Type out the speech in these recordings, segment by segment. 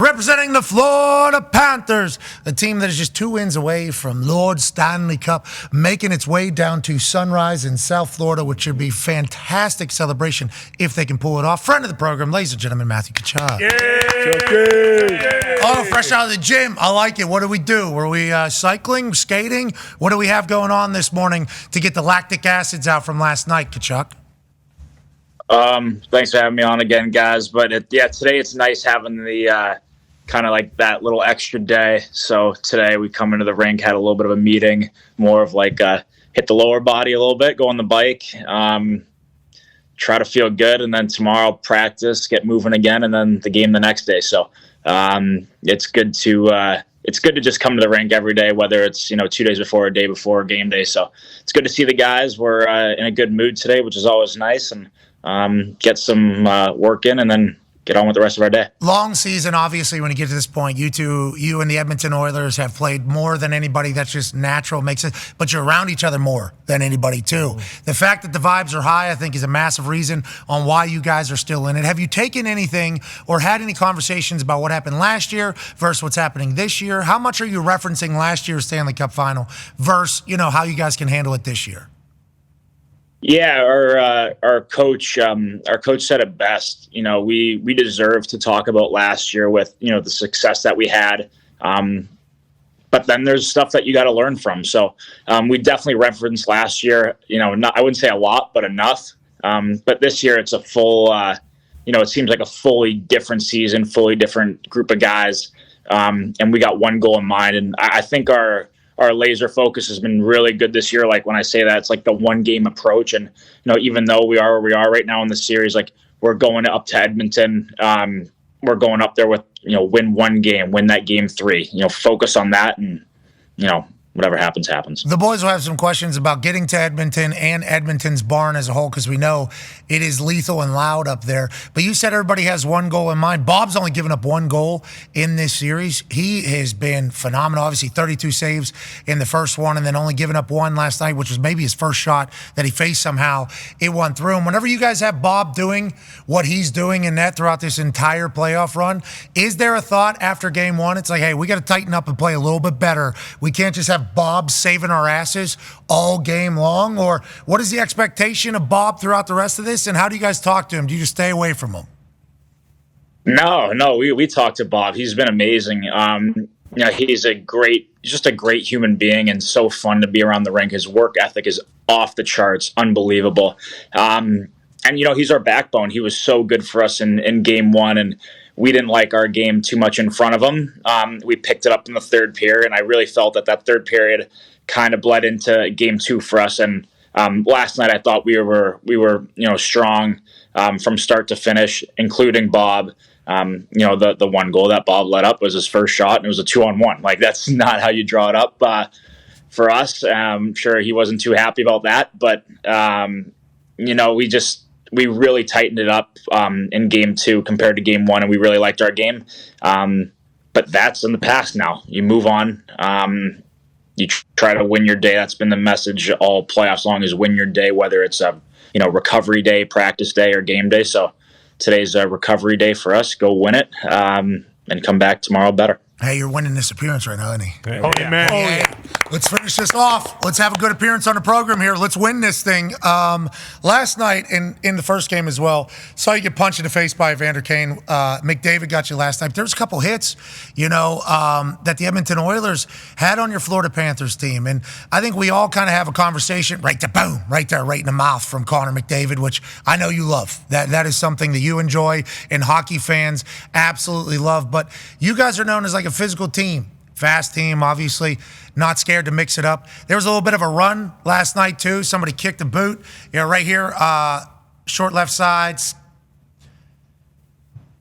representing the Florida Panthers, a team that is just 2 wins away from Lord Stanley Cup, making its way down to Sunrise in South Florida, which should be fantastic celebration if they can pull it off. Friend of the program, ladies and gentlemen, Matthew Tkachuk. Oh, fresh out of the gym. I like it. What do we do? Were we cycling, skating? What do we have going on this morning to get the lactic acids out from last night, Tkachuk? Thanks for having me on again, guys. But today it's nice having the kind of like that little extra day. So today we come into the rink, had a little bit of a meeting, more of like hit the lower body a little bit, go on the bike, try to feel good, and then tomorrow practice, get moving again, and then the game the next day. So it's good to just come to the rink every day, whether it's 2 days before or day before game day. So it's good to see the guys. We're in a good mood today, which is always nice, and get some work in, and then get on with the rest of our day. Long season, obviously, when you get to this point, you and the Edmonton Oilers have played more than anybody. That's just natural, makes it. But you're around each other more than anybody, too. The fact that the vibes are high, I think, is a massive reason on why you guys are still in it. Have you taken anything or had any conversations about what happened last year versus what's happening this year? How much are you referencing last year's Stanley Cup Final versus, how you guys can handle it this year? Yeah, our coach said it best. We deserve to talk about last year with the success that we had, but then there's stuff that you got to learn from. So we definitely referenced last year. I wouldn't say a lot, but enough. But this year it's a full. It seems like a fully different season, fully different group of guys, and we got one goal in mind. And I think our laser focus has been really good this year. Like when I say that, it's like the one game approach. And, even though we are where we are right now in the series, like we're going up to Edmonton. We're going up there with, win one game, win that game 3, focus on that. And, whatever happens, happens. The boys will have some questions about getting to Edmonton and Edmonton's barn as a whole, because we know it is lethal and loud up there. But you said everybody has one goal in mind. Bob's only given up one goal in this series. He has been phenomenal. Obviously, 32 saves in the first one, and then only giving up one last night, which was maybe his first shot that he faced somehow. It went through him. Whenever you guys have Bob doing what he's doing in net throughout this entire playoff run, is there a thought after game one? It's like, hey, we got to tighten up and play a little bit better. We can't just have Bob saving our asses all game long? Or what is the expectation of Bob throughout the rest of this, and how do you guys talk to him? Do you just stay away from him? No, we talk to Bob. He's been amazing. He's just a great human being, and so fun to be around the rink. His work ethic is off the charts, unbelievable. And he's our backbone. He was so good for us in game one, and we didn't like our game too much in front of him. We picked it up in the third period, and I really felt that third period kind of bled into game 2 for us. And last night I thought we were strong from start to finish, including Bob. The one goal that Bob let up was his first shot, and it was a 2-on-1. Like, that's not how you draw it up for us. I'm sure he wasn't too happy about that, but we really tightened it up in game 2 compared to game 1, and we really liked our game. But that's in the past now. You move on. You try to win your day. That's been the message all playoffs long, is win your day, whether it's a recovery day, practice day, or game day. So today's a recovery day for us. Go win it and come back tomorrow better. Hey, you're winning this appearance right now, isn't he? Oh, yeah. Man. Oh, yeah. Let's finish this off. Let's have a good appearance on the program here. Let's win this thing. Last night in the first game as well, saw you get punched in the face by Evander Kane. McDavid got you last night. There was a couple hits, that the Edmonton Oilers had on your Florida Panthers team. And I think we all kind of have a conversation right there, right in the mouth from Connor McDavid, which I know you love. That is something that you enjoy and hockey fans absolutely love. But you guys are known as like a physical team, fast team, obviously not scared to mix it up. There was a little bit of a run last night too. Somebody kicked a boot, right here, short left sides.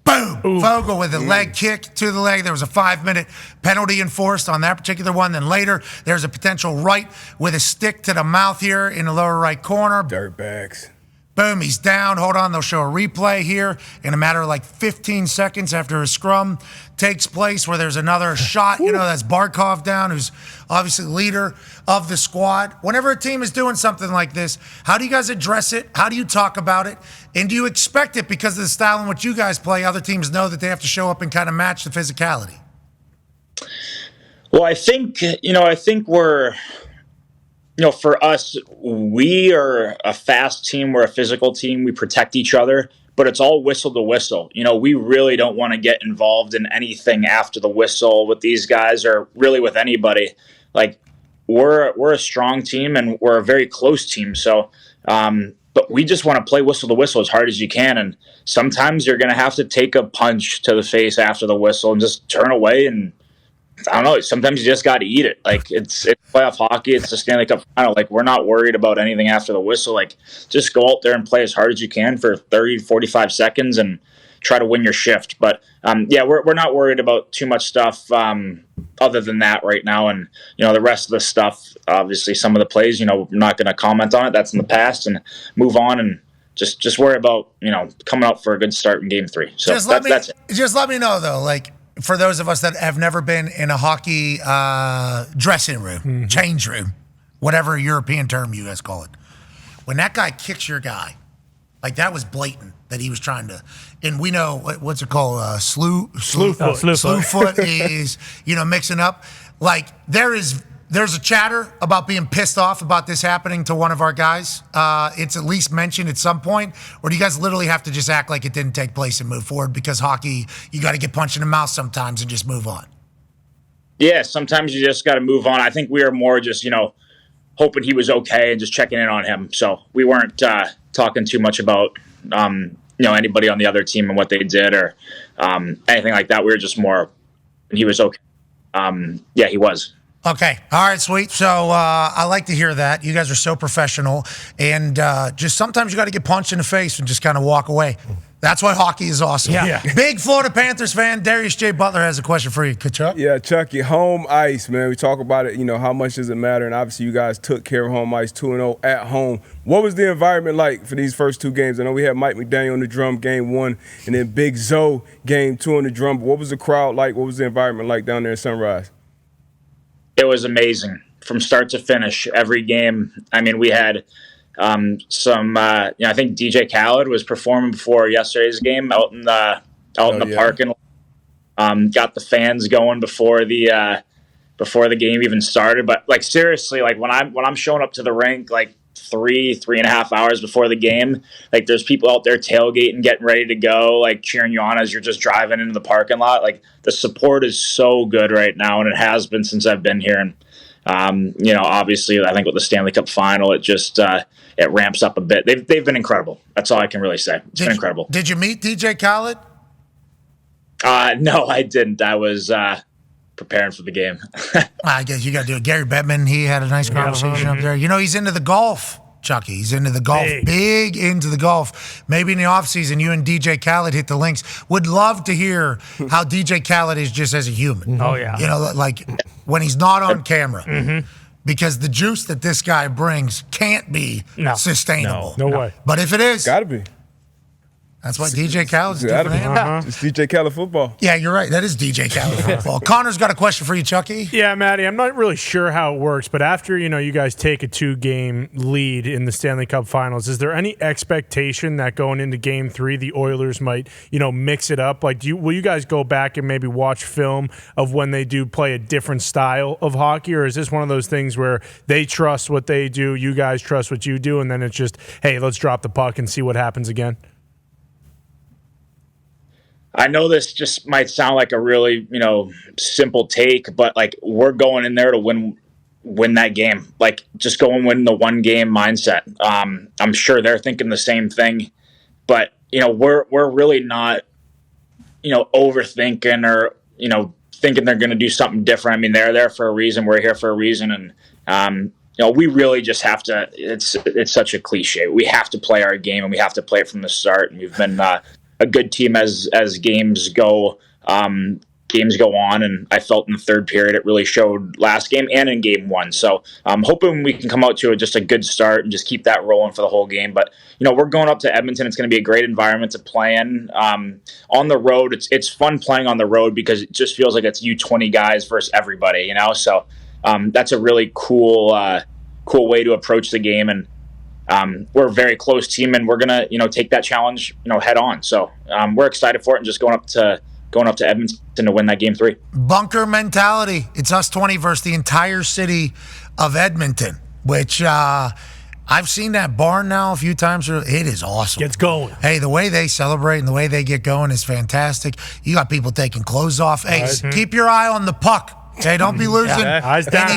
Boom! Ooh. Vogel with a leg kick to the leg. There was a 5-minute penalty enforced on that particular one. Then later, there's a potential right with a stick to the mouth here in the lower right corner. Dirtbags. Boom, he's down. Hold on, they'll show a replay here in a matter of like 15 seconds after a scrum takes place where there's another shot, that's Barkov down, who's obviously leader of the squad. Whenever a team is doing something like this, how do you guys address it? How do you talk about it? And do you expect it because of the style in which you guys play? Other teams know that they have to show up and kind of match the physicality. Well, I think we're, for us, we are a fast team. We're a physical team. We protect each other, but it's all whistle to whistle. We really don't want to get involved in anything after the whistle with these guys or really with anybody. Like, we're a strong team and we're a very close team. So, but we just want to play whistle to whistle as hard as you can. And sometimes you're going to have to take a punch to the face after the whistle and just turn away. And I don't know, sometimes you just got to eat it. Like, it's playoff hockey. It's the Stanley Cup Final. Like, we're not worried about anything after the whistle. Like, just go out there and play as hard as you can for 30, 45 seconds and try to win your shift. But, we're not worried about too much stuff other than that right now. And, the rest of the stuff, obviously some of the plays, we're not going to comment on it. That's in the past and move on and just worry about, coming out for a good start in game 3. So that's it. Just let me know, though, like, for those of us that have never been in a hockey dressing room, change room, whatever European term you guys call it, when that guy kicks your guy, like that was blatant that he was trying to, and we know, what's it called, slew foot is, mixing up. Like there's a chatter about being pissed off about this happening to one of our guys. It's at least mentioned at some point, or do you guys literally have to just act like it didn't take place and move forward because hockey, you got to get punched in the mouth sometimes and just move on? Yeah, sometimes you just got to move on. I think we were more just, hoping he was okay and just checking in on him. So we weren't talking too much about, anybody on the other team and what they did or anything like that. We were just more, he was okay. He was. Okay. All right, sweet. So I like to hear that. You guys are so professional. And just sometimes you got to get punched in the face and just kind of walk away. That's why hockey is awesome. Yeah. Big Florida Panthers fan, Darius J. Butler has a question for you. Tkachuk? Yeah, Chucky, home ice, man. We talk about it, how much does it matter? And obviously you guys took care of home ice 2-0 at home. What was the environment like for these first 2 games? I know we had Mike McDaniel on the drum game 1 and then Big Zoe game 2 on the drum. But what was the crowd like? What was the environment like down there in Sunrise? It was amazing from start to finish. Every game. I mean, we had I think DJ Khaled was performing before yesterday's game out in the parking lot. Got the fans going before the game even started. But like seriously, like when I'm showing up to the rink, like 3.5 hours before the game, like there's people out there tailgating, getting ready to go, like cheering you on as you're just driving into the parking lot. Like the support is so good right now, and it has been since I've been here. And obviously, I think with the Stanley Cup Final, it just it ramps up a bit. They've been incredible. That's all I can really say. It's been incredible. Did you meet DJ Khaled? No, I didn't. I was preparing for the game. I guess you got to do it. Gary Bettman, he had a nice conversation up there. He's into the golf, Chucky. He's into the golf, big into the golf. Maybe in the offseason, you and DJ Khaled hit the links. Would love to hear how DJ Khaled is just as a human. Oh, yeah. Like when he's not on camera. Mm-hmm. Because the juice that this guy brings can't be sustainable. No way. But if it is, gotta be. That's why DJ Khaled's a different animal. It's DJ Khaled football. Yeah, you're right. That is DJ Khaled football. Connor's got a question for you, Chucky. Yeah, Matty, I'm not really sure how it works, but after, you guys take a 2-game lead in the Stanley Cup Finals, is there any expectation that going into Game 3, the Oilers might, mix it up? Like, will you guys go back and maybe watch film of when they do play a different style of hockey, or is this one of those things where they trust what they do, you guys trust what you do, and then it's just, hey, let's drop the puck and see what happens again? I know this just might sound like a really, simple take, but like we're going in there to win that game. Like just go and win the 1-game mindset. I'm sure they're thinking the same thing, but we're really not, overthinking or thinking they're going to do something different. I mean, they're there for a reason. We're here for a reason, and we really just have to. It's such a cliche. We have to play our game, and we have to play it from the start. And we've been a good team as games go. games go on, and I felt in the third period it really showed last game and in game one. So I'm hoping we can come out to just a good start and just keep that rolling for the whole game. But we're going up to Edmonton. It's going to be a great environment to play in. On the road, it's fun playing on the road because it just feels like it's you 20 guys versus everybody. So that's a really cool way to approach the game. And we're a very close team, and we're gonna take that challenge head on. So we're excited for it, and just going up to Edmonton to win that game 3. Bunker mentality. It's us 20 versus the entire city of Edmonton, which I've seen that barn now a few times. It is awesome. Gets going. Hey, the way they celebrate and the way they get going is fantastic. You got people taking clothes off. Hey, keep your eye on the puck. Okay, don't be losing eyes down.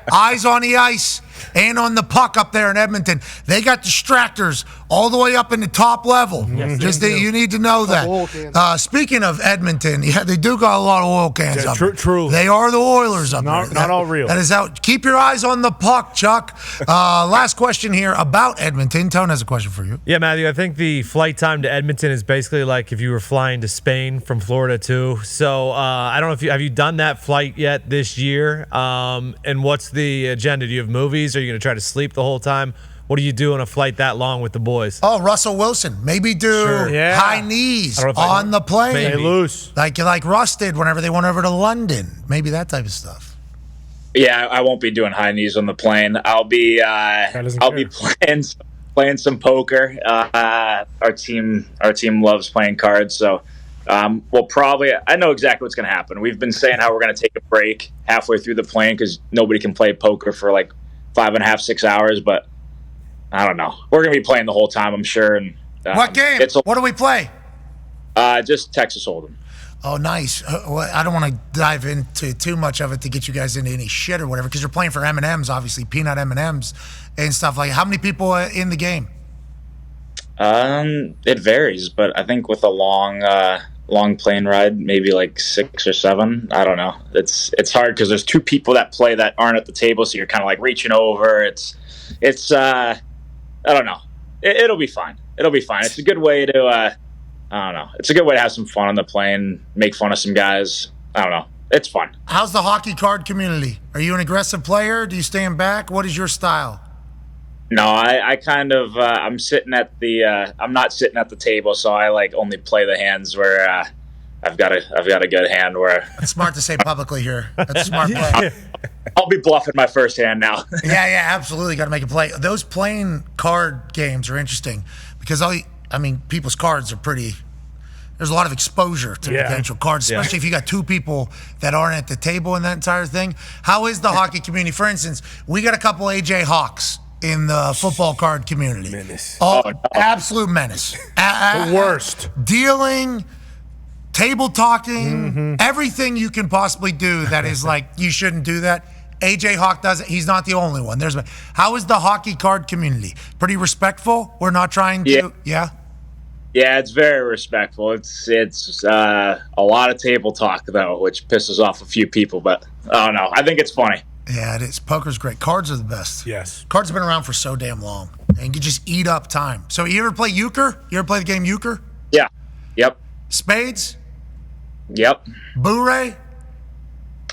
Eyes on the ice and on the puck up there in Edmonton. They got distractors all the way up in the top level. Yes, you need to know that. Speaking of Edmonton, they do got a lot of oil cans up there. True. They are the Oilers up there. Not all real. That is out. Keep your eyes on the puck, Chuck. Last question here about Edmonton. Tone has a question for you. Yeah, Matthew, I think the flight time to Edmonton is basically like if you were flying to Spain from Florida too. So I don't know have you done that flight yet this year? And what's the agenda? Do you have movies? Are you going to try to sleep the whole time? What do you do on a flight that long with the boys? Oh, Russell Wilson. Maybe do high knees on the plane. Maybe. Loose. Like Russ did whenever they went over to London. Maybe that type of stuff. Yeah, I won't be doing high knees on the plane. I'll be playing some poker. Our team loves playing cards, so we'll probably. I know exactly what's going to happen. We've been saying how we're going to take a break halfway through the plane because nobody can play poker for like 5.5, 6 hours, but I don't know. We're going to be playing the whole time, I'm sure. And what game? What do we play? Just Texas Hold'em. Oh, nice. Well, I don't want to dive into too much of it to get you guys into any shit or whatever, because you're playing for M&Ms, obviously, peanut M&Ms and stuff like. How many people in the game? It varies, but I think with a long plane ride, maybe like 6 or 7. I don't know. It's hard because there's 2 people that play that aren't at the table, so you're kind of like reaching over. It's I don't know. It'll be fine. It's a good way to I don't know. It's a good way to have some fun on the plane, make fun of some guys. I don't know. It's fun. How's the hockey card community? Are you an aggressive player? Do you stand back? What is your style? No, I kind of I'm sitting at the I'm not sitting at the table, so I only play the hands where I've got a good hand where. That's smart to say publicly here. That's a smart play. I'll be bluffing my first hand now. yeah, absolutely. Got to make a play. Those playing card games are interesting because people's cards are pretty. There's a lot of exposure to potential cards, especially if you got 2 people that aren't at the table in that entire thing. How is the hockey community? For instance, we got a couple AJ Hawks in the football card community. Menace. Absolute menace. The worst. Dealing, table talking, everything you can possibly do that is like, you shouldn't do that. AJ Hawk does it. He's not the only one. How is the hockey card community? Pretty respectful? We're not trying to, Yeah, it's very respectful. It's a lot of table talk, though, which pisses off a few people, but I don't know. I think it's funny. Yeah, it is. Poker's great. Cards are the best. Yes. Cards have been around for so damn long, and you just eat up time. So you ever play euchre? You ever play the game euchre? Yeah. Yep. Spades? Yep. Bourrée?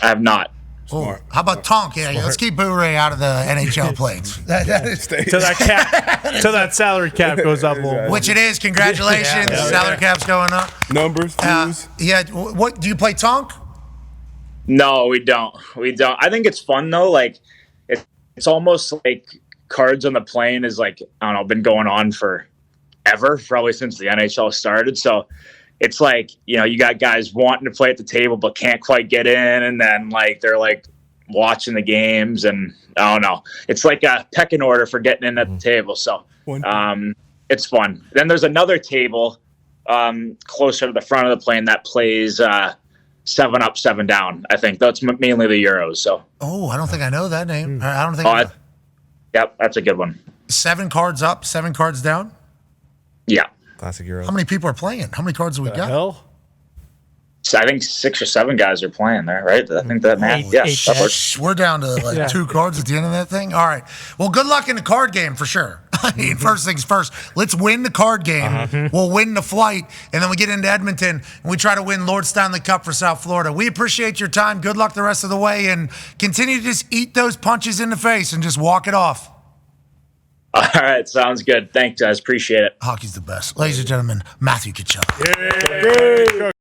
I have not. Oh, how about Tonk? Yeah, let's keep Bourrée out of the NHL plays. Till that salary cap goes up a little. Which it is. Congratulations. Salary cap's going up. Numbers, views. What do you play Tonk? No, we don't. I think it's fun though. It's almost like cards on the plane is been going on forever, probably since the NHL started. So it's you got guys wanting to play at the table but can't quite get in, and then they're watching the games, and I don't know. It's like a pecking order for getting in at the table. So it's fun. Then there's another table closer to the front of the plane that plays 7 up, 7 down. I think that's mainly the Euros. So. Oh, I don't think I know that name. I don't think. Yep, that's a good one. 7 cards up, 7 cards down. Yeah. Classic Euros. How many people are playing? How many cards do we got? Hell? So I think 6 or 7 guys are playing there, right? I think that math. Yeah, we're down to 2 cards at the end of that thing. All right. Well, good luck in the card game for sure. First things first, let's win the card game. We'll win the flight, and then we get into Edmonton, and we try to win Lord Stanley Cup for South Florida. We appreciate your time. Good luck the rest of the way, and continue to just eat those punches in the face and just walk it off. All right, sounds good. Thanks, guys. Appreciate it. Hockey's the best. Ladies and gentlemen, Matthew Tkachuk.